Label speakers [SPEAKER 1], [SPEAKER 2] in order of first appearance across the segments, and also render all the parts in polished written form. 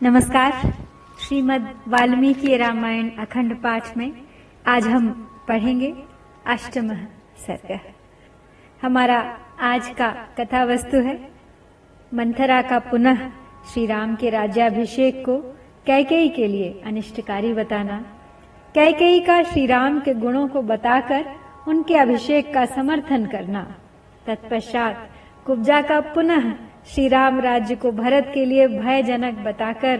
[SPEAKER 1] नमस्कार। श्रीमद् वाल्मीकि रामायण अखंड पाठ में आज हम पढ़ेंगे अष्टमः सर्ग। हमारा आज का कथा वस्तु है मंथरा का पुनः श्री राम के राज्याभिषेक को कैकेयी के लिए अनिष्टकारी बताना, कैकेयी का श्री राम के गुणों को बताकर उनके अभिषेक का समर्थन करना, तत्पश्चात कुब्जा का पुनः श्री राम राज्य को भरत के लिए भयजनक बताकर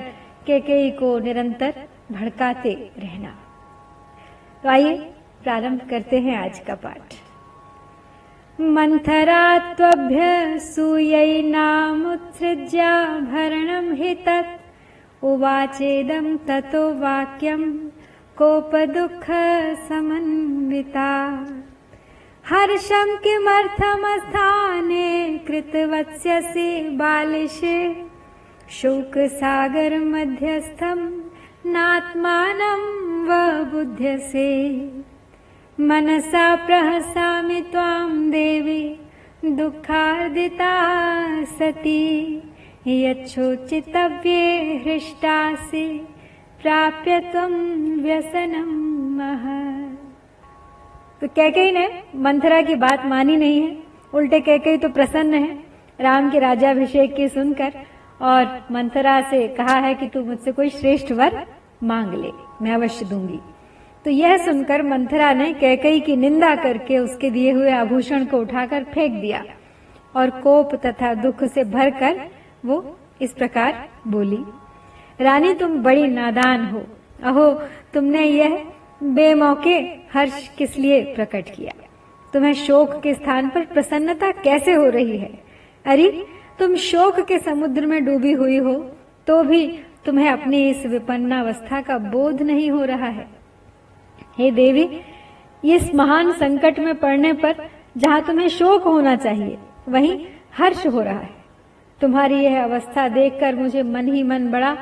[SPEAKER 1] कैकेयी को निरंतर भड़काते रहना। तो आइए प्रारंभ करते हैं आज का पाठ। मंथरा त्वभ्य सूयै नामुत्सृज्या भरणं हि तत् उवाचेदं ततो वाक्यं कोपदुःख समन्विता। हर्षं किमर्थमस्थाने कृतवत्स्यसि बालिशे शोकसागर मध्यस्थं नात्मानं वबुध्यसे। मनसा प्रहसामि त्वां देवी दुःखार्दिता सती यच्छोचितव्ये हृष्टासि प्राप्य त्वं व्यसनं महत्। तो कैकेयी ने मंथरा की बात मानी नहीं है, उल्टे कैकेयी तो प्रसन्न है राम के राज्याभिषेक की सुनकर और मंथरा से कहा है कि तू मुझसे कोई श्रेष्ठ वर मांग ले, मैं अवश्य दूंगी। तो यह सुनकर मंथरा ने कैकेयी की निंदा करके उसके दिए हुए आभूषण को उठाकर फेंक दिया और कोप तथा दुख से भरकर वो इस प्रकार बोली, रानी तुम बड़ी नादान हो। अहो, तुमने यह बेमौके हर्ष किस लिए प्रकट किया? तुम्हें शोक के स्थान पर प्रसन्नता कैसे हो रही है? अरे, तुम शोक के समुद्र में डूबी हुई हो तो भी तुम्हें अपनी इस विपन्नावस्था का बोध नहीं हो रहा है। हे देवी, इस महान संकट में पड़ने पर जहां तुम्हें शोक होना चाहिए वहीं हर्ष हो रहा है। तुम्हारी यह अवस्था देखकर मुझे मन ही मन बड़ा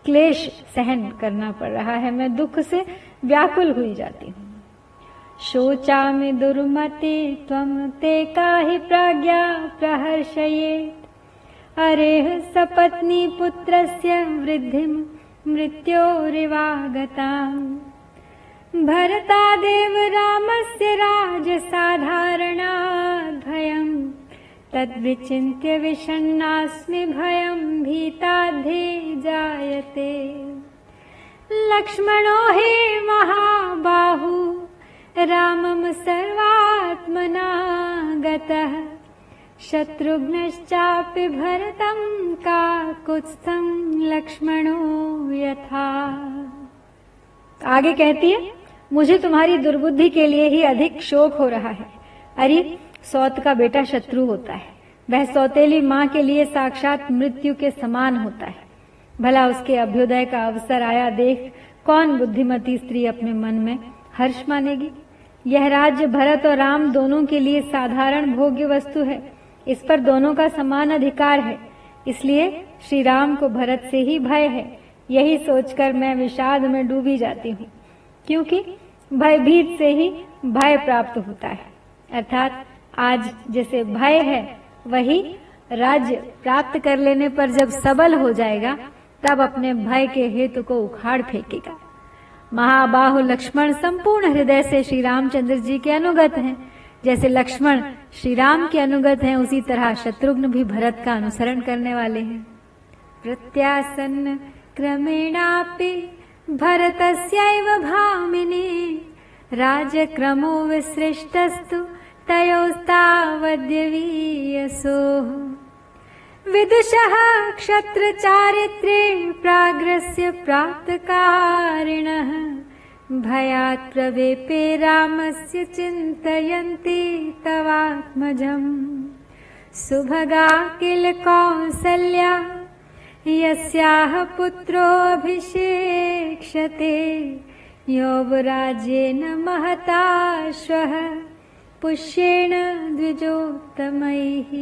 [SPEAKER 1] क्लेश सहन करना पड़ रहा है। मैं दुख से व्याकुल हुई जाती हूँ। शोचामि दुर्मते त्वं ते काहि प्राज्ञा प्रहर्षयेत्। अरेह सपत्नी पुत्रस्य वृद्धिं मृत्योरिवागताम्। भरतादेव रामस्य राजसाधारणात् भयम् तद्विचिन्त्य विषण्णास्मि भयं भीताद्धे जायते। लक्ष्मणो हि महाबाहु रामं सर्वात्मना गतः। शत्रुघ्नश्चापि भरतं काकुत्स्थं लक्ष्मणो यथा। आगे कहती है, मुझे तुम्हारी दुर्बुद्धि के लिए ही अधिक शोक हो रहा है। अरे, सौत का बेटा शत्रु होता है, वह सौतेली माँ के लिए साक्षात मृत्यु के समान होता है। भला उसके अभ्युदय का अवसर आया देख कौन बुद्धिमती स्त्री अपने मन में हर्ष मानेगी? यह राज्य भरत और राम दोनों के लिए साधारण भोग्य वस्तु है, इस पर दोनों का समान अधिकार है। इसलिए श्री राम को भरत से ही भय है। यही सोचकर मैं विषाद में डूबी जाती हूँ, क्योंकि भयभीत से ही भय प्राप्त होता है। अर्थात आज जैसे भय है वही राज्य प्राप्त कर लेने पर जब सबल हो जाएगा तब अपने भय के हेतु को उखाड़ फेंकेगा। महाबाहु लक्ष्मण संपूर्ण हृदय से श्री रामचंद्र जी के अनुगत हैं। जैसे लक्ष्मण श्री राम के अनुगत हैं, उसी तरह शत्रुघ्न भी भरत का अनुसरण करने वाले हैं। प्रत्यासन्न क्रमेणापि भरतस्यैव भामिनी राजक्रमो विसृष्टस्तु तयोस्तावद्यवीयसोः। विदुषः क्षत्रचारित्रे प्राग्रस्य प्राप्तकारिणः भयात् प्रवेपे रामस्य चिन्तयन्ति तवात्मजम्। सुभगा किल कौसल्या यस्याः पुत्रोऽभिषेक्ष्यते यौवराज्येन महता श्वः पुष्येण द्विजोत्तमैः।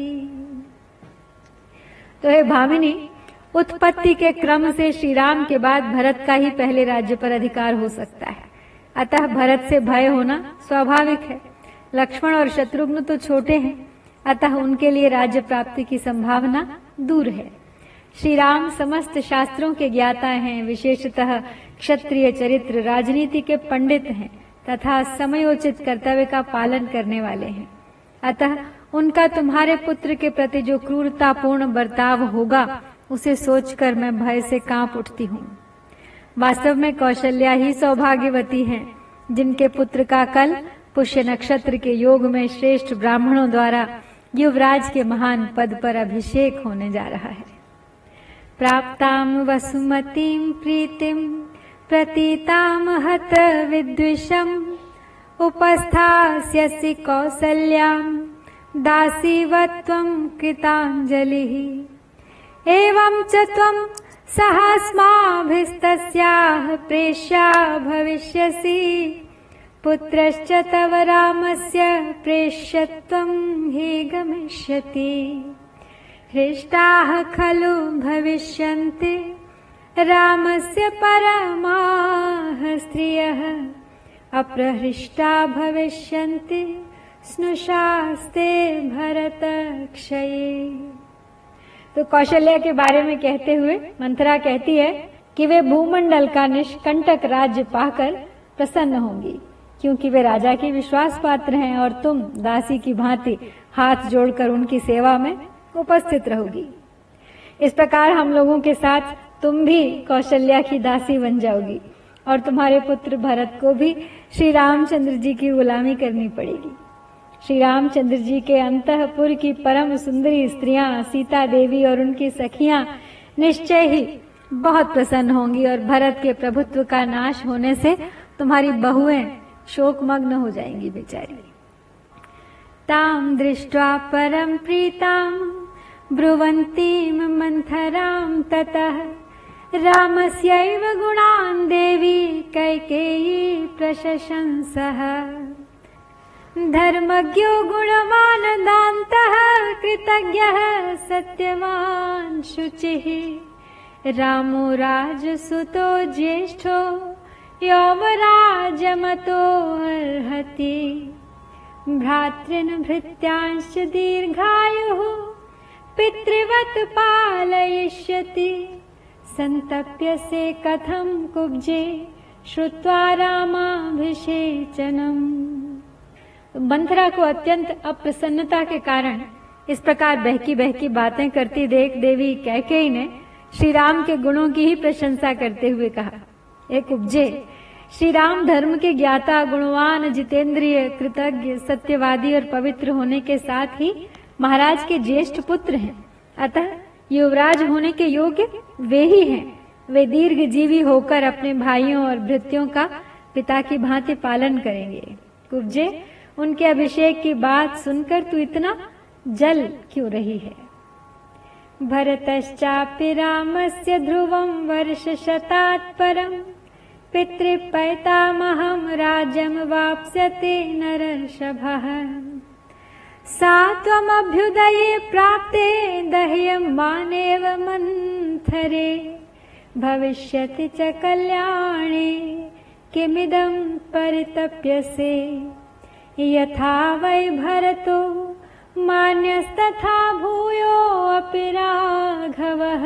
[SPEAKER 1] तो हे भामिनी, उत्पत्ति के क्रम से श्री राम के बाद भरत का ही पहले राज्य पर अधिकार हो सकता है, अतः भरत से भय होना स्वाभाविक है। लक्ष्मण और शत्रुघ्न तो छोटे हैं, अतः उनके लिए राज्य प्राप्ति की संभावना दूर है। श्री राम समस्त शास्त्रों के ज्ञाता हैं, विशेषतः क्षत्रिय चरित्र राजनीति के पंडित हैं तथा समयोचित कर्तव्य का पालन करने वाले हैं। अतः उनका तुम्हारे पुत्र के प्रति जो क्रूरतापूर्ण बर्ताव होगा उसे सोचकर मैं भय से कांप उठती हूँ। वास्तव में कौशल्या ही सौभाग्यवती हैं, जिनके पुत्र का कल पुष्य नक्षत्र के योग में श्रेष्ठ ब्राह्मणों द्वारा युवराज के महान पद पर अभिषेक होने जा रहा है। प्राप्ताम वसुमतीम प्रीतिम प्रतीताम हत विद्विषम उपस्थास्यसि कौसल्याम दासीवत्वं कृतांजलिः। एवं च त्वं सहस्माभिस्तस्याः प्रेष्या भविष्यसि पुत्रश्च तव रामस्य प्रेष्यत्वं हि गमिष्यति। हृष्टाः खलु भविष्यन्ति रामस्य परमाः स्त्रियः अप्रहृष्टा भविष्यन्ति स्नुषास्ते भरत क्षये। तो कौशल्या के बारे में कहते हुए मंथरा कहती है कि वे भूमंडल का निष्कंटक राज्य पाकर प्रसन्न होंगी, क्योंकि वे राजा की विश्वास पात्र हैं और तुम दासी की भांति हाथ जोड़कर उनकी सेवा में उपस्थित रहोगी। इस प्रकार हम लोगों के साथ तुम भी कौशल्या की दासी बन जाओगी और तुम्हारे पुत्र भरत को भी श्री रामचंद्र जी की गुलामी करनी पड़ेगी। श्री रामचंद्र जी के अंतःपुर की परम सुंदरी स्त्रियां सीता देवी और उनकी सखियां निश्चय ही बहुत प्रसन्न होंगी और भरत के प्रभुत्व का नाश होने से तुम्हारी बहुएं शोकमग्न हो जाएंगी बेचारी। ताम दृष्ट्वा परम प्रीताम ब्रुवंतीम मंथराम ततः रामस्यैव गुणान् देवी कैकेयी प्रशंसः। धर्मज्ञो गुणवान् दान्तः कृतज्ञः सत्यवान् शुचिः। रामो राजसुतो ज्येष्ठो यौवराजमतो अर्हति। भ्रातॄन् भृत्यांश्च दीर्घायुः पितृवत् पालयिष्यति। संतप्यसे कथं कुब्जे श्रुत्वा रामाभिषेचनम्। मंथरा को अत्यंत अप्रसन्नता के कारण इस प्रकार बहकी बहकी बातें करती देख देवी कैकेयी ने श्री राम के गुणों की ही प्रशंसा करते हुए कहा, एक कुब्जे, श्री राम धर्म के ज्ञाता, गुणवान, जितेंद्रिय, कृतज्ञ, सत्यवादी और पवित्र होने के साथ ही महाराज के ज्येष्ठ पुत्र हैं। अतः युवराज होने के योग्य वे ही हैं। वे दीर्घ जीवी होकर अपने भाइयों और भृत्यों का पिता की भांति पालन करेंगे। कुब्जे, उनके अभिषेक की बात सुनकर तू इतना जल क्यों रही है? भरतश्चापि रामस्य ध्रुवं वर्षशतात् परं पितृपैतामहं राज्यं वाप्स्यते नरर्षभः। सा त्वमभ्युदये प्राप्ते दह्यमानेव मंथरे भविष्यति च कल्याणे किमिदं परितप्यसे। यथा वै भरतो मान्यस्तथा भूयोऽपि राघवः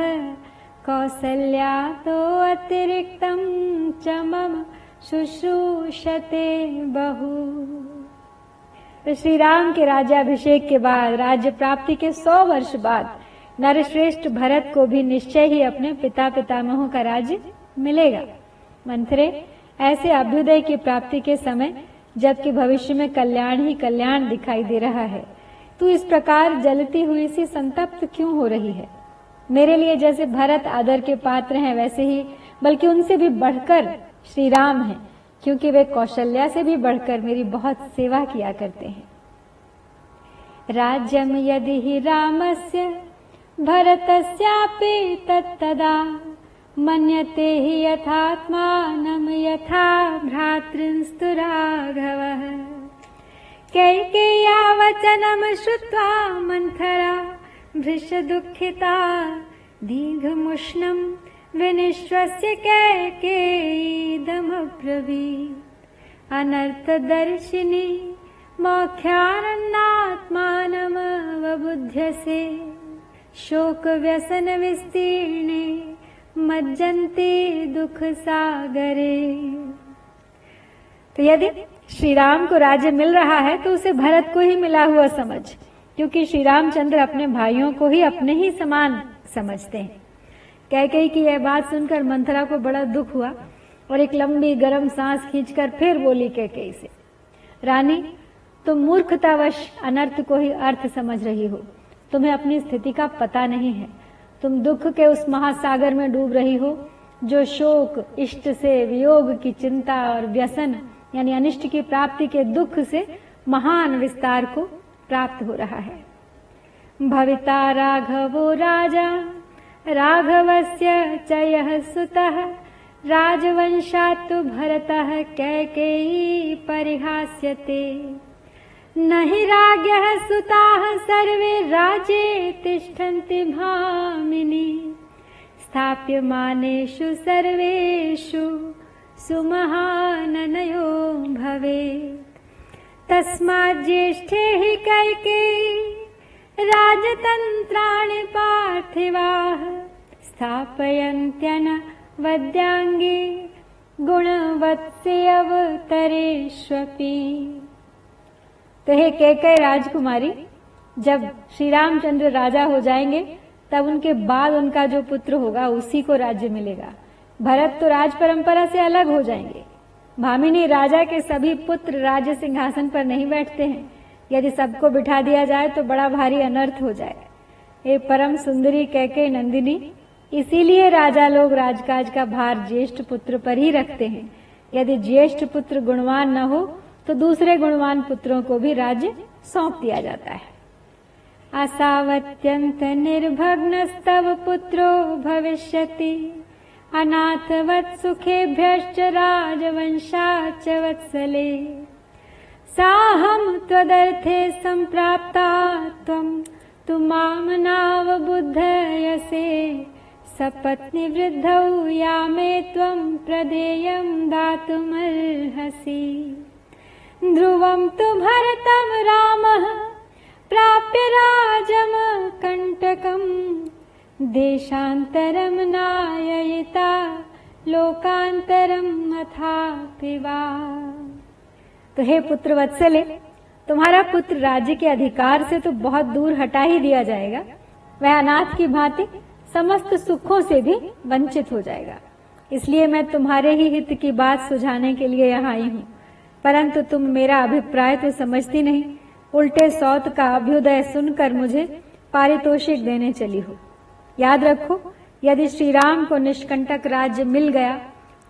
[SPEAKER 1] कौसल्यातो अतिरिक्तं च मम शुश्रूषते बहु। तो श्री राम के राज्याभिषेक के बाद, राज्य प्राप्ति के 100 वर्ष बाद नरश्रेष्ठ भरत को भी निश्चय ही अपने पिता पितामहों का राज्य मिलेगा। मंथरे, ऐसे अभ्युदय की प्राप्ति के समय, जबकि भविष्य में कल्याण ही कल्याण दिखाई दे रहा है, तू इस प्रकार जलती हुई सी संतप्त क्यों हो रही है? मेरे लिए जैसे भरत आदर के पात्र हैं, वैसे ही बल्कि उनसे भी बढ़कर श्री राम हैं, क्योंकि वे कौशल्या से भी बढ़कर मेरी बहुत सेवा किया करते हैं। राज्यम यदि ही रामस्य भरतस्यापि तत्तदा मन्यते हि यथात्मानं यथा भ्रातृंस्तु राघवः। कैकेय्या वचनं श्रुत्वा मंथरा भृशदुःखिता दीर्घमुष्णं विनिश्वस्य कैकेयीदमब्रवीत्। अनर्थदर्शिनी मौख्यानन्नात्मानमवबुध्यसे शोक व्यसन विस्तीर्णे मज्जन्ते दुख सागरे। तो यदि श्री राम को राज्य मिल रहा है तो उसे भरत को ही मिला हुआ समझ, क्योंकि श्री रामचंद्र अपने भाइयों को ही अपने ही समान समझते हैं। कैकेयी की यह बात सुनकर मंथरा को बड़ा दुख हुआ और एक लंबी गर्म सांस खींचकर फिर बोली कैकेयी से, रानी, तुम मूर्खतावश अनर्थ को ही अर्थ समझ रही हो। तुम्हें अपनी स्थिति का पता नहीं है। तुम दुख के उस महासागर में डूब रही हो जो शोक, इष्ट से वियोग की चिंता और व्यसन यानी अनिष्ट की प्राप्ति के दुख से महान विस्तार को प्राप्त हो रहा है। भविता राघवो राजा राघवस्य च यः सुतः राजवंशात् तु भरतः कैकेयी परिहास्यते। न हि राज्ञः सुताः सर्वे राज्ये तिष्ठन्ति भामिनि स्थाप्यमानेषु सर्वेषु सुमहाननयो भवेत्। तस्मात् ज्येष्ठे हि कैकेयी राजतन्त्राणि पार्थिवाः स्थापयन्त्यन वद्यांगे गुणवत्से अवतरेष्वपि। तो हे कैकेयी राजकुमारी, जब श्री रामचंद्र राजा हो जाएंगे तब उनके बाद उनका जो पुत्र होगा उसी को राज्य मिलेगा। भरत तो राज परंपरा से अलग हो जाएंगे। भामिनी, राजा के सभी पुत्र राज्य सिंहासन पर नहीं बैठते हैं। यदि सबको बिठा दिया जाए तो बड़ा भारी अनर्थ हो जाए। ये परम सुंदरी कैकेयी नंदिनी, इसीलिए राजा लोग राजकाज का भार ज्येष्ठ पुत्र पर ही रखते हैं। यदि ज्येष्ठ पुत्र गुणवान न हो तो दूसरे गुणवान पुत्रों को भी राज्य सौंप दिया जाता है। असावत्यंत निर्भग्नस्तव पुत्रो भविष्यति अनाथवत् सुखेभ्यश्च राजवंशाच्च वत्सले। साहं त्वदर्थे संप्राप्ता त्वं तु मां नावबुद्धयसे सपत्नी वृद्धौ यामे त्वं प्रदेयं दातुमर्हसि। ध्रुवं तु भरतं रामः प्राप्य राजम कंटकम् देशांतरम नाययिता लोकांतरम अथापि वा। तो हे पुत्र वत्सले, तुम्हारा पुत्र राज्य के अधिकार से तो बहुत दूर हटा ही दिया जाएगा। वह अनाथ की भांति समस्त सुखों से भी वंचित हो जाएगा। इसलिए मैं तुम्हारे ही हित की बात सुझाने के लिए यहाँ आई हूँ, परंतु तुम मेरा अभिप्राय तो समझती नहीं। उल्टे सौत का अभ्युदय सुनकर मुझे पारितोषिक देने चली हो। याद रखो, यदि श्री राम को निष्कंटक राज्य मिल गया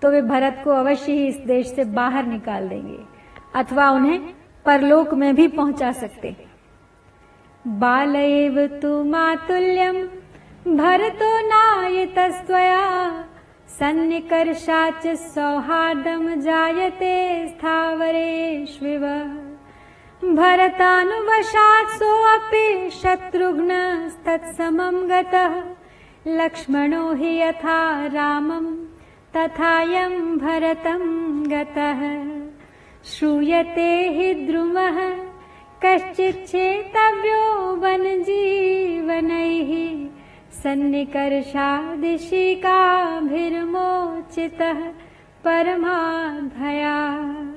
[SPEAKER 1] तो वे भरत को अवश्य ही इस देश से बाहर निकाल देंगे अथवा उन्हें परलोक में भी पहुंचा सकते। बालएव तु मातुल्यं भरतो नायतस्त्वया सन्निकर्षाच्च सौहार्दं जायते स्थावरेष्विव। भरतानुवशात् सोऽपि शत्रुघ्नस्तत्समं गतः लक्ष्मणो हि यथा रामं तथायं भरतं गतः। श्रूयते हि द्रुमः कश्चित् चेतव्यो वनजीवनैः सन्निकर्षादिशिकाभिर्मोचितः परमाद्भयात्।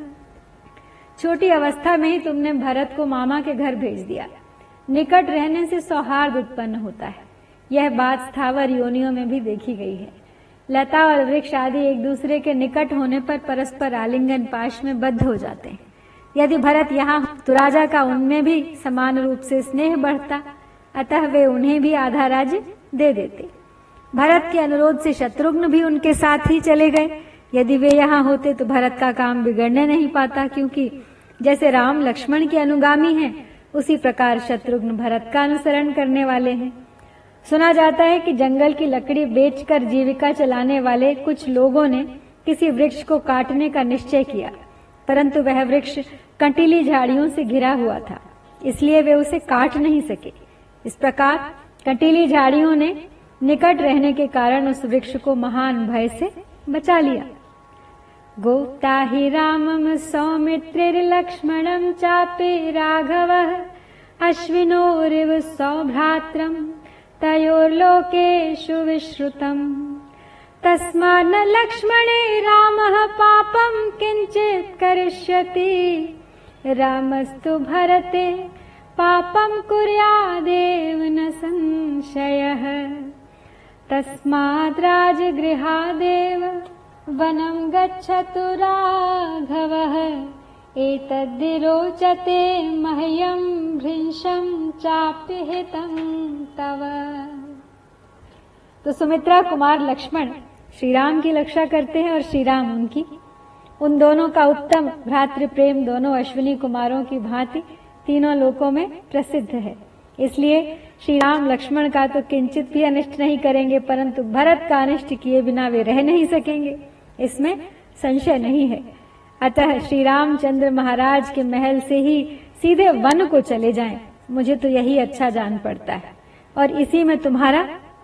[SPEAKER 1] छोटी अवस्था में ही तुमने भरत को मामा के घर भेज दिया। निकट रहने से सौहार्द उत्पन्न होता है। यह बात स्थावर योनियों में भी देखी गई है। लता और वृक्ष आदि एक दूसरे के निकट होने पर परस्पर आलिंगन पाश में बद्ध हो जाते हैं। यदि भरत यहाँ तो राजा का उनमें भी समान रूप से स्नेह बढ़ता, अतः वे उन्हें भी आधा राज्य दे देते। भरत के अनुरोध से शत्रुघ्न भी उनके साथ ही चले गए। यदि वे यहाँ होते तो भरत का काम बिगड़ने नहीं पाता, क्योंकि जैसे राम लक्ष्मण के अनुगामी हैं, उसी प्रकार शत्रुघ्न भरत का अनुसरण करने वाले हैं। सुना जाता है कि जंगल की लकड़ी बेचकर जीविका चलाने वाले कुछ लोगों ने किसी वृक्ष को काटने का निश्चय किया, परंतु वह वृक्ष कंटीली झाड़ियों से घिरा हुआ था, इसलिए वे उसे काट नहीं सके। इस प्रकार कंटीली झाड़ियों ने निकट रहने के कारण उस वृक्ष को महान भय से बचा लिया। गोप्ता हि रामं सौमित्रिर्लक्ष्मणं चापि राघवः अश्विनोरिव सौभ्रात्रं तयोर्लोकेषु विश्रुतम् तस्मान्न लक्ष्मणे रामः पापं किञ्चित् करिष्यति रामस्तु भरते पापं कुर्यादेव न संशयः तस्माद् राजगृहादेव वनं गच्छतु राघवः एतद्धि रोचते मह्यं भृशं चापि हितं तव। तो सुमित्रा कुमार लक्ष्मण श्री राम की रक्षा करते हैं और श्री राम उनकी। उन दोनों का उत्तम भ्रातृ प्रेम दोनों अश्विनी कुमारों की भांति तीनों लोकों में प्रसिद्ध है। इसलिए श्री राम लक्ष्मण का तो किंचित भी अनिष्ट नहीं करेंगे, परंतु भरत का अनिष्ट किए बिना वे रह नहीं सकेंगे, इसमें संशय नहीं है। अतः श्री रामचंद्र महाराज के महल से ही सीधे वन को चले जाएं, मुझे तो यही अच्छा जान पड़ता है और इसी में तुम्हारा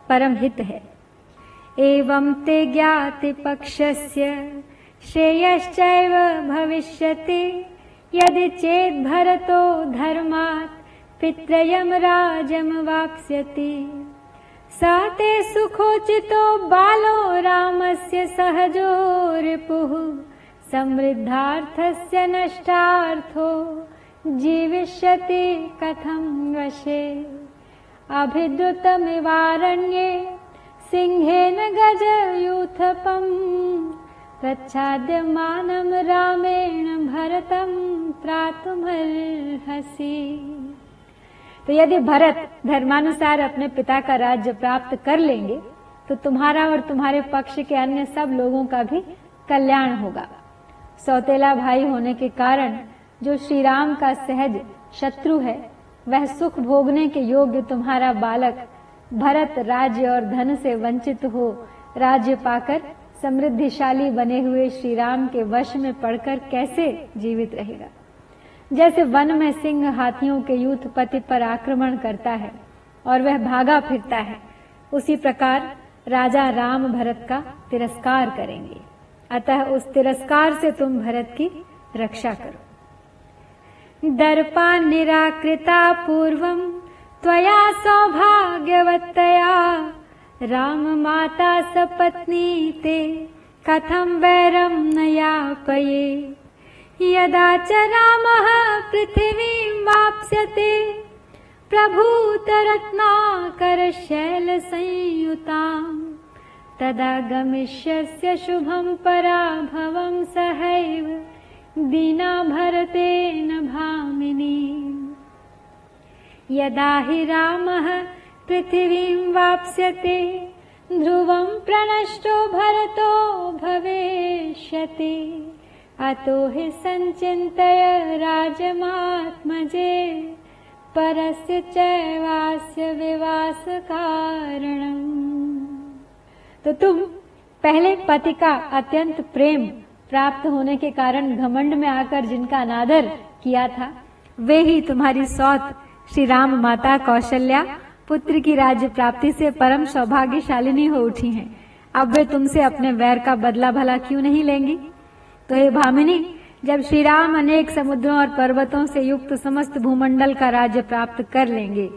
[SPEAKER 1] परम हित है। एवं ते ज्ञाति पक्षस्य श्रेयश्चैव भविष्यति यदि चेत् भरतो धर्मात् पित्रयम् राजम् वाप्स्यति स ते सुखोचितो बालो रामस्य सहजो रिपुः समृद्धार्थस्य नष्टार्थो जीविष्यति कथं वशे अभिद्रुतमिवारण्ये सिंहेन गजयूथपम् प्रच्छाद्यमानं रामेण भरतं त्रातुमर्हसि। तो यदि भरत धर्मानुसार अपने पिता का राज्य प्राप्त कर लेंगे तो तुम्हारा और तुम्हारे पक्ष के अन्य सब लोगों का भी कल्याण होगा। सौतेला भाई होने के कारण जो श्री राम का सहज शत्रु है वह सुख भोगने के योग्य तुम्हारा बालक भरत राज्य और धन से वंचित हो राज्य पाकर समृद्धिशाली बने हुए श्री राम के वश में पड़कर कैसे जीवित रहेगा। जैसे वन में सिंह हाथियों के यूथपति पर आक्रमण करता है और वह भागा फिरता है, उसी प्रकार राजा राम भरत का तिरस्कार करेंगे। अतः उस तिरस्कार से तुम भरत की रक्षा करो। दर्पा निराकृता पूर्वं त्वया सौभाग्यवत्तया राम माता सपत्नी ते कथं वैरं न यापये यदा च रामः पृथिवीं वाप्स्यते प्रभूतरत्नाकरशैलसंयुताम् तदा गमिष्यस्य शुभं पराभवं सहैव दीना भरतेन भामिनी यदा हि रामः पृथिवीं वाप्स्यते ध्रुवं प्रणष्टो भरतो भविष्यति अतो हि संचिन्तय राजमात्मजे परस्य चैवास्य विवास कारणम्। तो तुम पहले पति का अत्यंत प्रेम प्राप्त होने के कारण घमंड में आकर जिनका अनादर किया था वे ही तुम्हारी सौत श्री राम माता कौशल्या पुत्र की राज्य प्राप्ति से परम सौभाग्यशालिनी हो उठी हैं। अब वे तुमसे अपने वैर का बदला भला क्यों नहीं लेंगी। तो हे भामिनी, जब श्री राम अनेक समुद्रों और पर्वतों से युक्त समस्त भूमंडल का राज्य प्राप्त कर लेंगे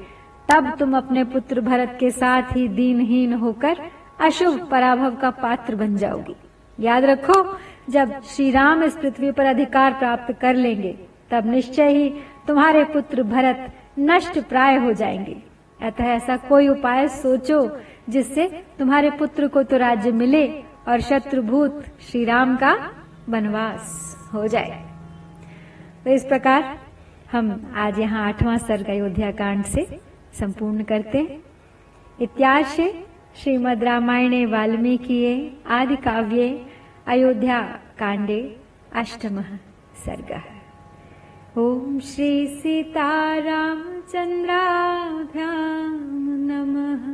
[SPEAKER 1] तब तुम अपने पुत्र भरत के साथ ही दीनहीन होकर अशुभ पराभव का पात्र बन जाओगी। याद रखो, जब श्री राम इस पृथ्वी पर अधिकार प्राप्त कर लेंगे तब निश्चय ही तुम्हारे पुत्र भरत नष्ट प्राय हो जाएंगे। अतः ऐसा कोई उपाय सोचो जिससे तुम्हारे पुत्र को तो राज्य मिले और शत्रुभूत श्री राम का वनवास हो जाए। तो इस प्रकार हम आज यहाँ 8वां सर्ग अयोध्या कांड से संपूर्ण करते हैं। इत्यार्षे श्रीमद् रामायणे वाल्मीकिये आदि काव्ये अयोध्या कांडे 8मः सर्गः। ओम श्री सीतारामचंद्राभ्यां नमः।